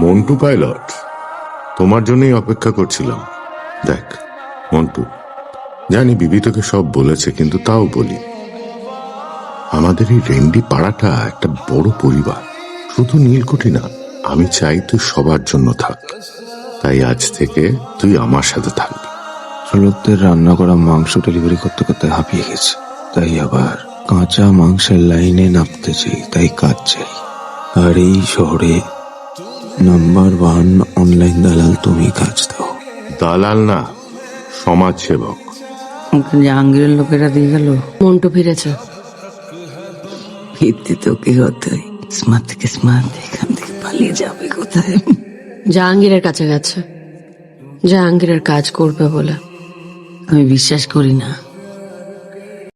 Montu pilot, তোমার জন্যই অপেক্ষা করছিলাম। দেখ মন্টু, জানি বিবি তোকে সব বলেছে, কিন্তু তাও বলি, আমাদের এই রেন্ডি পাড়াটা একটা বড় পরিবার। শুধু নীলকুঠি না, আমি চাই তুই সবার জন্য থাক। তাই আজ থেকে তুই আমার সাথে থাকবি। লোকদের রান্না করা মাংস ডেলিভারি করতে করতে হাঁপিয়ে গেছে, তাই আবার কাঁচা মাংসের লাইনে নামতে চাই, তাই কাজ চাই। আর এই শহরে নাম্বার 1 অনলাইন দালাল তুমি, কাজ দাও। দালাল না, সমাজ সেবক। জাহাঙ্গীরের লোকেরা দিয়ে গেল। মন্টু ফিরেছে। ফিরতে তো কি হতোই, স্মার্ট থেকে স্মার্ট, এখান থেকে পালিয়ে যাবে কোথায়? জাহাঙ্গীরের কাছে গেছে, জাহাঙ্গীরের কাজ করবে বলে। আমি বিশ্বাস করি না।